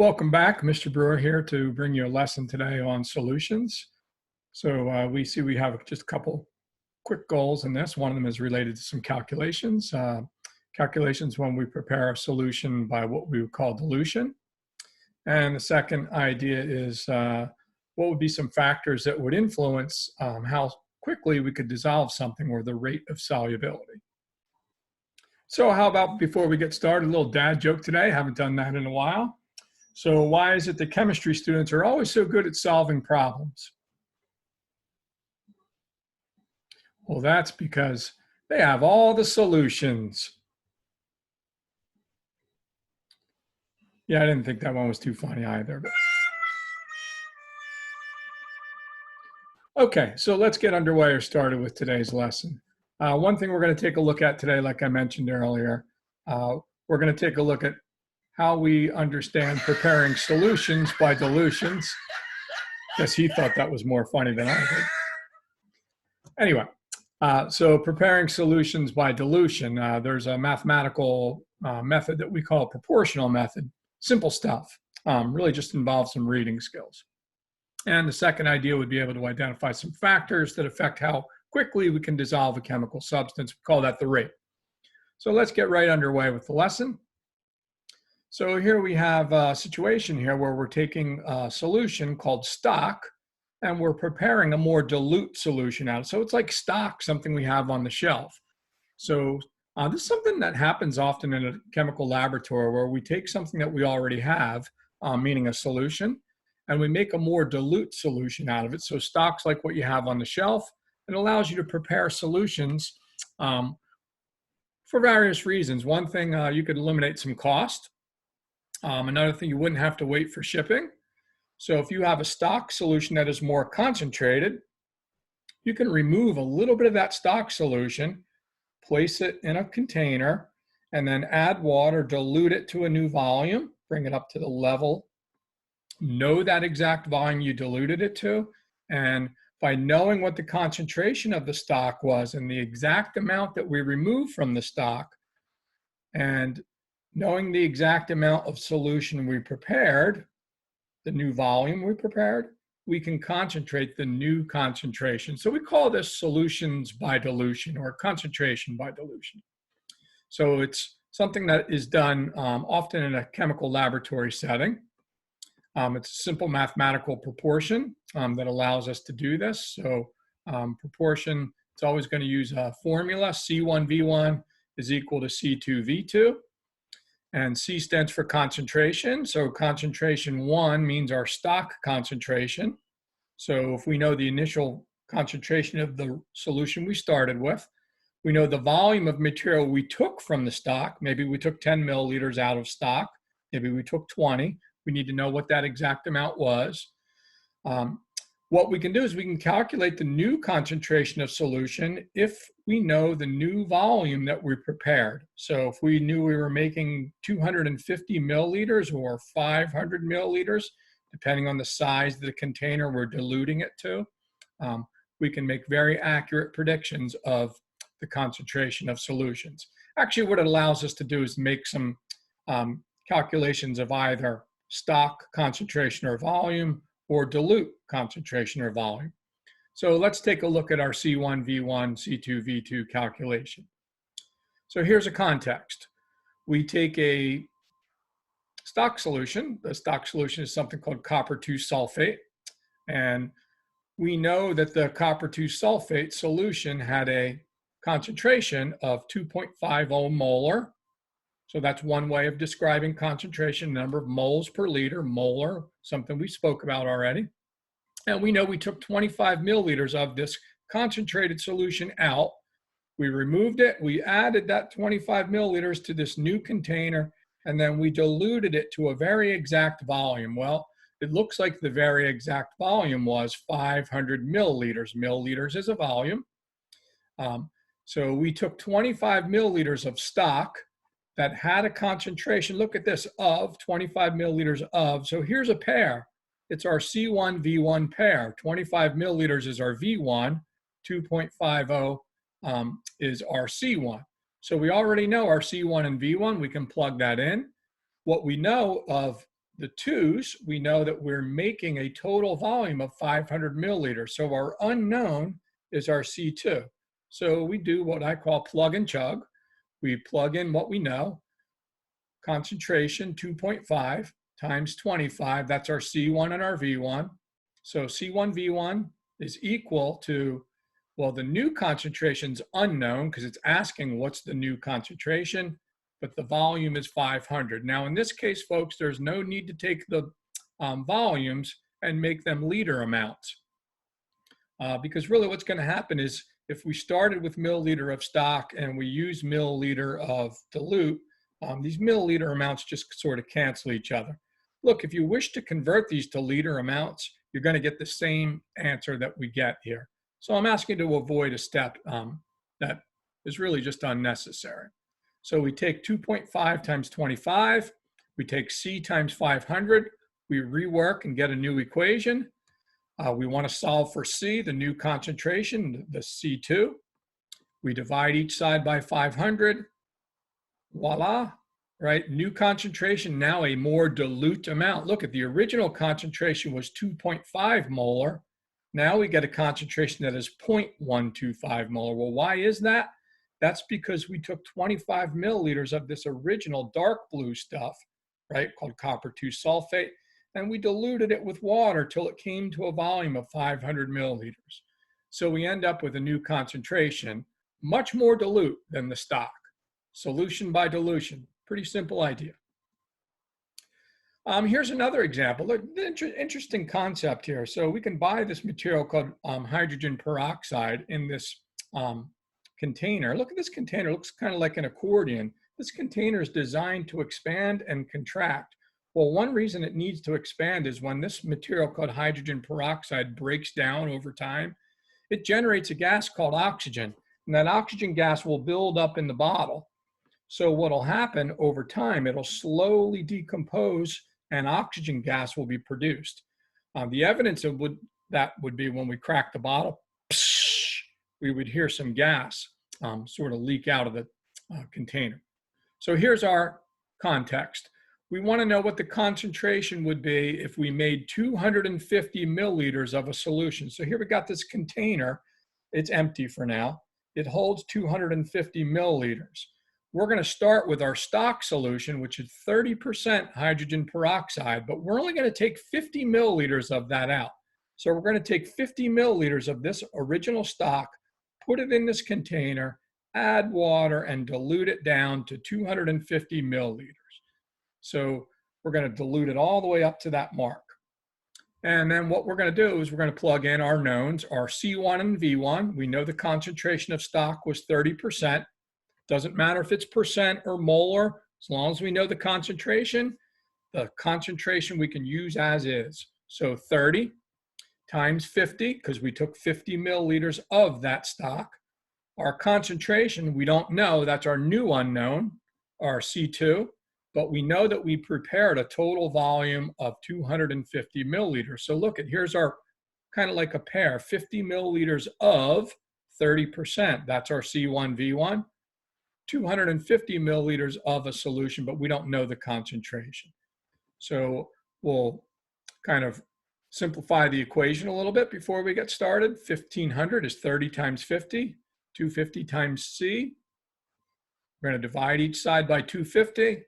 Welcome back. Mr. Brewer here to bring you a lesson today on solutions. So we have just a couple quick goals in this. One of them is related to some calculations. Calculations when we prepare a solution by what we would call dilution. And the second idea is what would be some factors that would influence how quickly we could dissolve something, or the rate of solubility. So how about, before we get started, a little dad joke today. Haven't done that in a while. So why is it that chemistry students are always so good at solving problems? Well, that's because they have all the solutions. Yeah, I didn't think that one was too funny either. Okay, so let's get underway or started with today's lesson. One thing we're going to take a look at today, like I mentioned earlier, we're going to take a look at how we understand preparing solutions by dilutions. Guess he thought that was more funny than I did. Anyway, so preparing solutions by dilution, there's a mathematical method that we call proportional method. Simple stuff, really just involves some reading skills. And the second idea would be able to identify some factors that affect how quickly we can dissolve a chemical substance. We call that the rate. So let's get right underway with the lesson. So here we have a situation here where we're taking a solution called stock, and we're preparing a more dilute solution out. So it's like stock, something we have on the shelf. So this is something that happens often in a chemical laboratory, where we take something that we already have, meaning a solution, and we make a more dilute solution out of it. So stock's like what you have on the shelf. It allows you to prepare solutions for various reasons. One thing, you could eliminate some cost. Another thing, you wouldn't have to wait for shipping. So if you have a stock solution that is more concentrated, you can remove a little bit of that stock solution, place it in a container, and then add water, dilute it to a new volume, bring it up to the level, know that exact volume you diluted it to, and by knowing what the concentration of the stock was and the exact amount that we removed from the stock, and knowing the exact amount of solution we prepared, the new volume we prepared, we can concentrate the new concentration. So we call this solutions by dilution, or concentration by dilution. So it's something that is done often in a chemical laboratory setting. It's a simple mathematical proportion that allows us to do this. So proportion, it's always going to use a formula. C1V1 is equal to C2V2. And C stands for concentration. So concentration 1 means our stock concentration. So if we know the initial concentration of the solution we started with, we know the volume of material we took from the stock. Maybe we took 10 milliliters out of stock. Maybe we took 20. We need to know what that exact amount was. What we can do is we can calculate the new concentration of solution if we know the new volume that we prepared. So if we knew we were making 250 milliliters or 500 milliliters, depending on the size of the container we're diluting it to, we can make very accurate predictions of the concentration of solutions. Actually, what it allows us to do is make some calculations of either stock concentration or volume, or dilute concentration or volume. So let's take a look at our C1V1 C2V2 calculation. So here's a context. We take a stock solution. The stock solution is something called copper 2 sulfate. And we know that the copper 2 sulfate solution had a concentration of 2.50 molar. So that's one way of describing concentration, number of moles per liter, molar, something we spoke about already. And we know we took 25 milliliters of this concentrated solution out. We removed it, we added that 25 milliliters to this new container, and then we diluted it to a very exact volume. Well, it looks like the very exact volume was 500 milliliters. Milliliters is a volume. So we took 25 milliliters of stock that had a concentration, look at this, of 25 milliliters of. So here's a pair. It's our C1V1 pair. 25 milliliters is our V1, 2.50 is our C1. So we already know our C1 and V1. We can plug that in. What we know of the 2's, we know that we're making a total volume of 500 milliliters. So our unknown is our C2. So we do what I call plug and chug. We plug in what we know, concentration 2.5 times 25, that's our C1 and our V1. So C1V1 is equal to, well, the new concentration's unknown because it's asking what's the new concentration, but the volume is 500. Now, in this case, folks, there's no need to take the volumes and make them liter amounts. Because really what's going to happen is if we started with milliliter of stock and we use milliliter of dilute, these milliliter amounts just sort of cancel each other. Look, if you wish to convert these to liter amounts, you're going to get the same answer that we get here. So I'm asking to avoid a step that is really just unnecessary. So we take 2.5 times 25, we take C times 500, we rework and get a new equation. We want to solve for C, the new concentration, the C2. We divide each side by 500. Voila, right? New concentration, now a more dilute amount. Look at the original concentration was 2.5 molar. Now we get a concentration that is 0.125 molar. Well, why is that? That's because we took 25 milliliters of this original dark blue stuff, right, called copper 2 sulfate, and we diluted it with water till it came to a volume of 500 milliliters. So we end up with a new concentration, much more dilute than the stock. Solution by dilution, pretty simple idea. Here's another example. Look, interesting concept here. So we can buy this material called hydrogen peroxide in this container. Look at this container, it looks kind of like an accordion. This container is designed to expand and contract. Well, one reason it needs to expand is when this material called hydrogen peroxide breaks down over time, it generates a gas called oxygen, and that oxygen gas will build up in the bottle. So what'll happen over time, it'll slowly decompose and oxygen gas will be produced. The evidence of that would be when we crack the bottle, we would hear some gas sort of leak out of the container. So here's our context. We want to know what the concentration would be if we made 250 milliliters of a solution. So here we got this container. It's empty for now. It holds 250 milliliters. We're going to start with our stock solution, which is 30% hydrogen peroxide, but we're only going to take 50 milliliters of that out. So we're going to take 50 milliliters of this original stock, put it in this container, add water, and dilute it down to 250 milliliters. So we're going to dilute it all the way up to that mark. And then what we're going to do is we're going to plug in our knowns, our C1 and V1. We know the concentration of stock was 30%. Doesn't matter if it's percent or molar, as long as we know the concentration we can use as is. So 30 times 50, because we took 50 milliliters of that stock. Our concentration, we don't know, that's our new unknown, our C2, but we know that we prepared a total volume of 250 milliliters. So look, here's our kind of like a pair, 50 milliliters of 30%, that's our C1V1. 250 milliliters of a solution, but we don't know the concentration. So we'll kind of simplify the equation a little bit before we get started. 1500 is 30 times 50, 250 times C. We're going to divide each side by 250.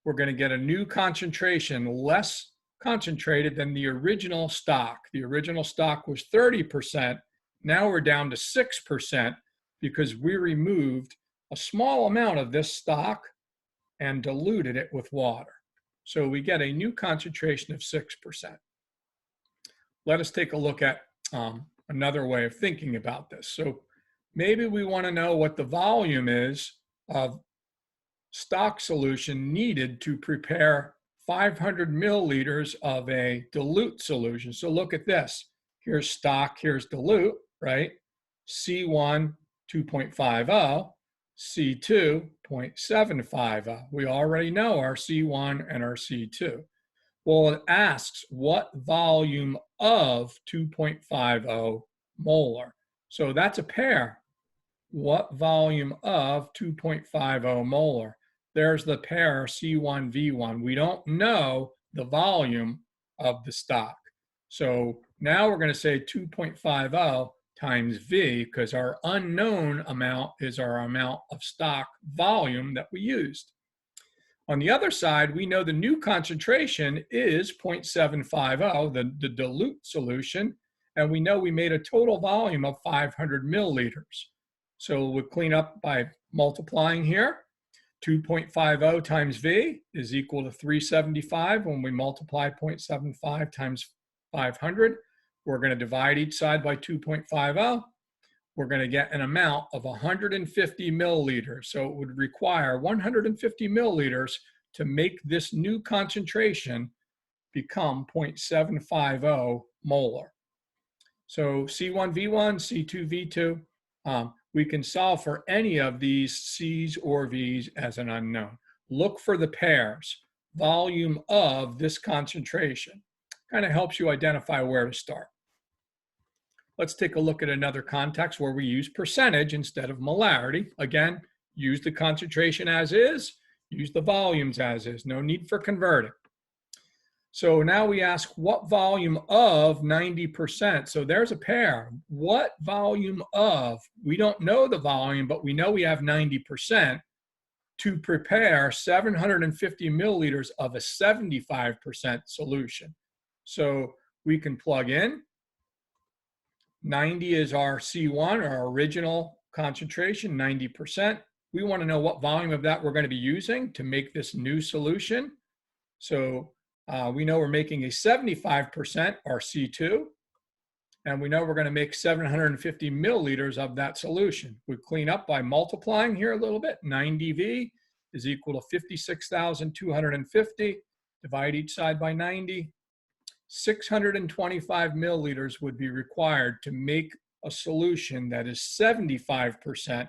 We're going to get a new concentration, less concentrated than the original stock. The original stock was 30%. Now we're down to 6% because we removed a small amount of this stock and diluted it with water. So we get a new concentration of 6%. Let us take a look at another way of thinking about this. So maybe we want to know what the volume is of stock solution needed to prepare 500 milliliters of a dilute solution. So look at this. Here's stock, here's dilute, right? C1, 2.50. C2, 0.750. We already know our C1 and our C2. Well, it asks what volume of 2.50 molar. So that's a pair. What volume of 2.50 molar? There's the pair C1V1. We don't know the volume of the stock. So now we're going to say 2.50 times V, because our unknown amount is our amount of stock volume that we used. On the other side, we know the new concentration is 0.750, the dilute solution, and we know we made a total volume of 500 milliliters. So we'll clean up by multiplying here. 2.50 times V is equal to 375. When we multiply 0.75 times 500, we're going to divide each side by 2.50. We're going to get an amount of 150 milliliters. So it would require 150 milliliters to make this new concentration become 0.750 molar. So C1V1 C2V2, we can solve for any of these C's or V's as an unknown. Look for the pairs, volume of this concentration. Kind of helps you identify where to start. Let's take a look at another context where we use percentage instead of molarity. Again, use the concentration as is, use the volumes as is. No need for converting. So now we ask what volume of 90%. So there's a pair. What volume of? We don't know the volume, but we know we have 90% to prepare 750 milliliters of a 75% solution. So we can plug in. 90 is our C1, our original concentration, 90%. We want to know what volume of that we're going to be using to make this new solution. So we know we're making a 75%, our C2, and we know we're going to make 750 milliliters of that solution. We clean up by multiplying here a little bit. 90V is equal to 56,250. Divide each side by 90. 625 milliliters would be required to make a solution that is 75%,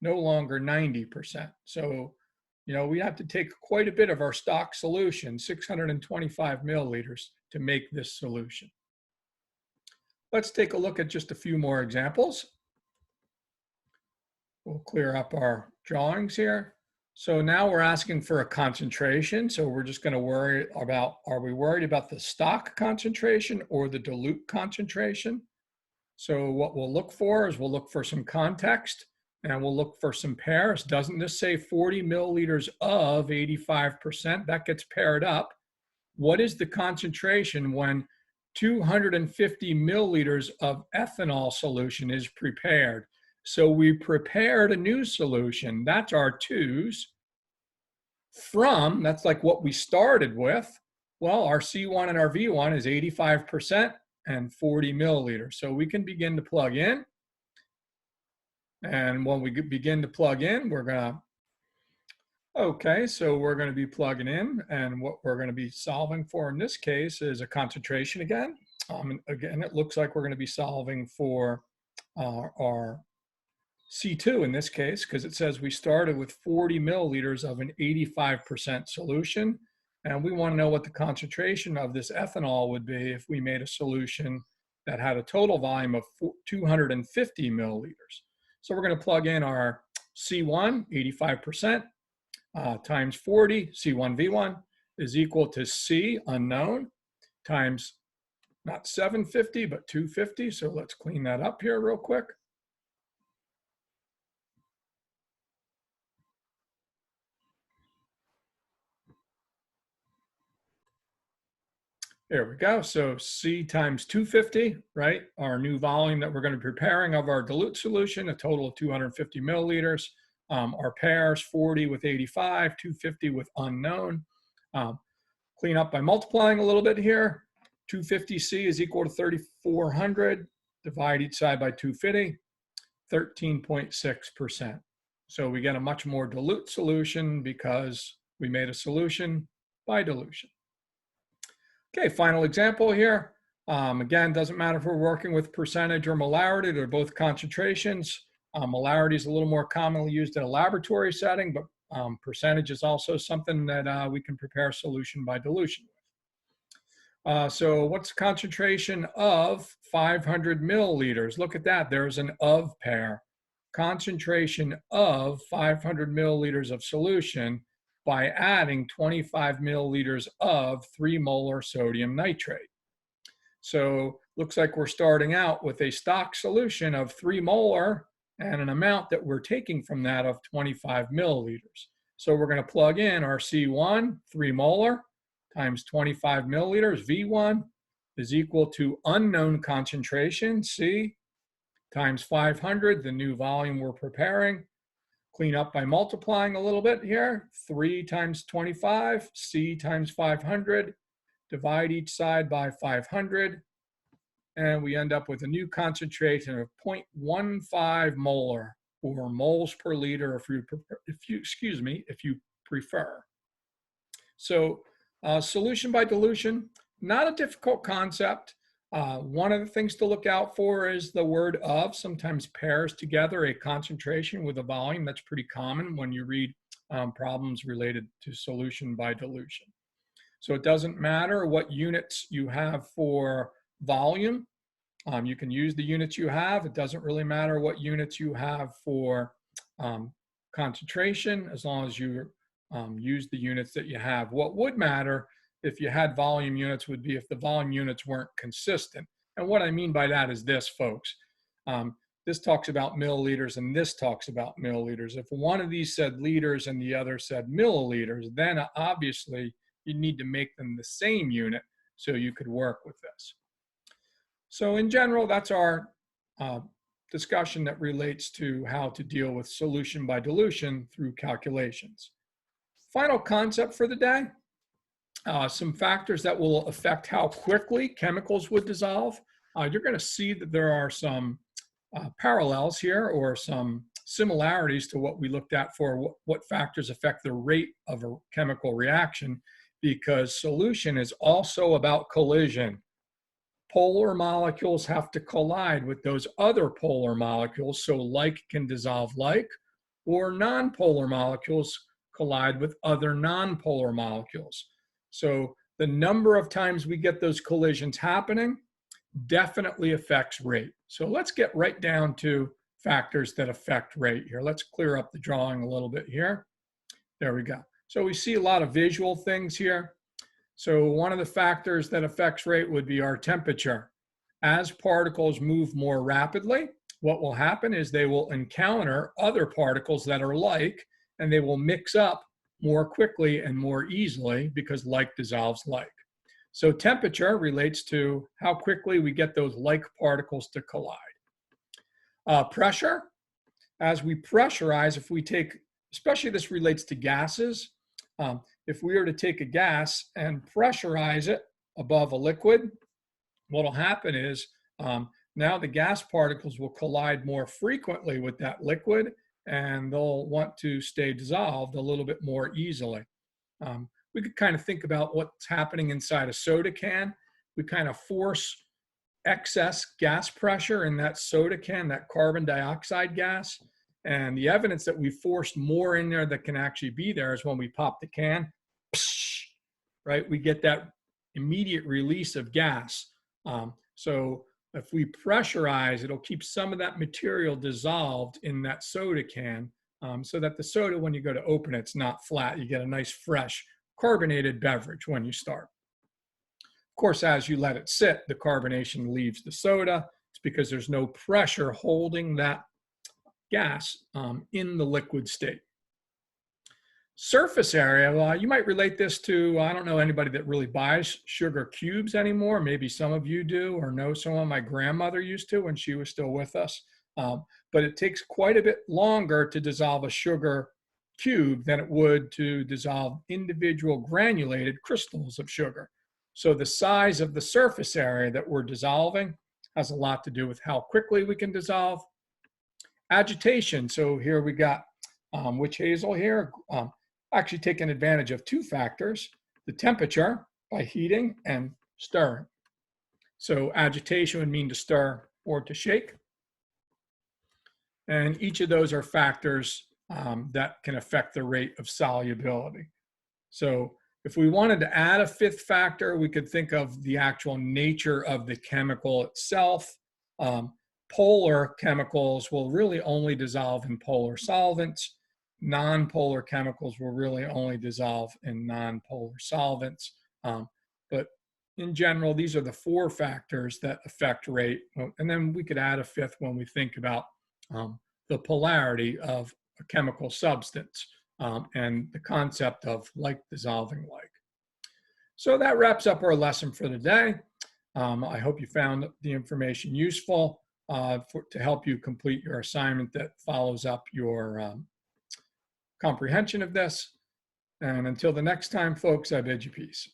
no longer 90%. So, we have to take quite a bit of our stock solution, 625 milliliters, to make this solution. Let's take a look at just a few more examples. We'll clear up our drawings here. So now we're asking for a concentration. So we're just going to worry about, are we worried about the stock concentration or the dilute concentration? So what we'll look for is we'll look for some context and we'll look for some pairs. Doesn't this say 40 milliliters of 85%? That gets paired up. What is the concentration when 250 milliliters of ethanol solution is prepared? So we prepared a new solution. That's our twos. From, that's like what we started with. Well, our C1 and our V1 is 85% and 40 milliliters. So we can begin to plug in. And when we begin to plug in, we're going to be plugging in. And what we're going to be solving for in this case is a concentration again. Again, it looks like we're going to be solving for our C2 in this case, because it says we started with 40 milliliters of an 85% solution. And we want to know what the concentration of this ethanol would be if we made a solution that had a total volume of 250 milliliters. So we're going to plug in our C1, 85%, times 40, C1V1 is equal to C, unknown, times not 750, but 250. So let's clean that up here real quick. There we go. So C times 250, right? Our new volume that we're going to be preparing of our dilute solution, a total of 250 milliliters. Our pairs, 40 with 85, 250 with unknown. Clean up by multiplying a little bit here. 250C is equal to 3,400. Divide each side by 250, 13.6%. So we get a much more dilute solution because we made a solution by dilution. Okay, final example here. Again, doesn't matter if we're working with percentage or molarity, they're both concentrations. Molarity is a little more commonly used in a laboratory setting, but percentage is also something that we can prepare a solution by dilution with. So what's the concentration of 500 milliliters? Look at that, there's an of pair. Concentration of 500 milliliters of solution by adding 25 milliliters of 3 molar sodium nitrate. So looks like we're starting out with a stock solution of 3 molar and an amount that we're taking from that of 25 milliliters. So we're going to plug in our C1, 3 molar, times 25 milliliters, V1, is equal to unknown concentration, C, times 500, the new volume we're preparing. Clean up by multiplying a little bit here. 3 times 25, C times 500. Divide each side by 500. And we end up with a new concentration of 0.15 molar, or moles per liter if you prefer. So solution by dilution, not a difficult concept. One of the things to look out for is the word of, sometimes pairs together a concentration with a volume. That's pretty common when you read problems related to solution by dilution. So it doesn't matter what units you have for volume. You can use the units you have. It doesn't really matter what units you have for concentration, as long as you use the units that you have. What would matter if you had volume units would be if the volume units weren't consistent. And what I mean by that is this, folks. This talks about milliliters and this talks about milliliters. If one of these said liters and the other said milliliters, then obviously you need to make them the same unit so you could work with this. So in general, that's our discussion that relates to how to deal with solution by dilution through calculations. Final concept for the day. Some factors that will affect how quickly chemicals would dissolve. You're going to see that there are some parallels here, or some similarities to what we looked at for what factors affect the rate of a chemical reaction, because solution is also about collision. Polar molecules have to collide with those other polar molecules, so like can dissolve like, or non-polar molecules collide with other non-polar molecules. So the number of times we get those collisions happening definitely affects rate. So let's get right down to factors that affect rate here. Let's clear up the drawing a little bit here. There we go. So we see a lot of visual things here. So one of the factors that affects rate would be our temperature. As particles move more rapidly, what will happen is they will encounter other particles that are like, and they will mix up more quickly and more easily because like dissolves like. So temperature relates to how quickly we get those like particles to collide. Pressure, as we pressurize, if we take, especially this relates to gases, if we were to take a gas and pressurize it above a liquid, what will happen is now the gas particles will collide more frequently with that liquid, and they'll want to stay dissolved a little bit more easily. We could kind of think about what's happening inside a soda can. We kind of force excess gas pressure in that soda can, that carbon dioxide gas. And the evidence that we forced more in there that can actually be there is when we pop the can, right? We get that immediate release of gas. So if we pressurize, it'll keep some of that material dissolved in that soda can, so that the soda, when you go to open it, it's not flat. You get a nice, fresh, carbonated beverage when you start. Of course, as you let it sit, the carbonation leaves the soda. It's because there's no pressure holding that gas in the liquid state. Surface area, well, you might relate this to, I don't know anybody that really buys sugar cubes anymore. Maybe some of you do, or know someone. My grandmother used to when she was still with us. But it takes quite a bit longer to dissolve a sugar cube than it would to dissolve individual granulated crystals of sugar. So the size of the surface area that we're dissolving has a lot to do with how quickly we can dissolve. Agitation, so here we got witch hazel here, actually taking advantage of two factors, the temperature by heating and stirring. So agitation would mean to stir or to shake. And each of those are factors that can affect the rate of solubility. So if we wanted to add a fifth factor, we could think of the actual nature of the chemical itself. Polar chemicals will really only dissolve in polar solvents. non-polar chemicals will really only dissolve in non-polar solvents. But in general, these are the 4 factors that affect rate. And then we could add a 5th when we think about the polarity of a chemical substance and the concept of like dissolving like. So that wraps up our lesson for the day. I hope you found the information useful to help you complete your assignment that follows up your comprehension of this. And until the next time, folks, I bid you peace.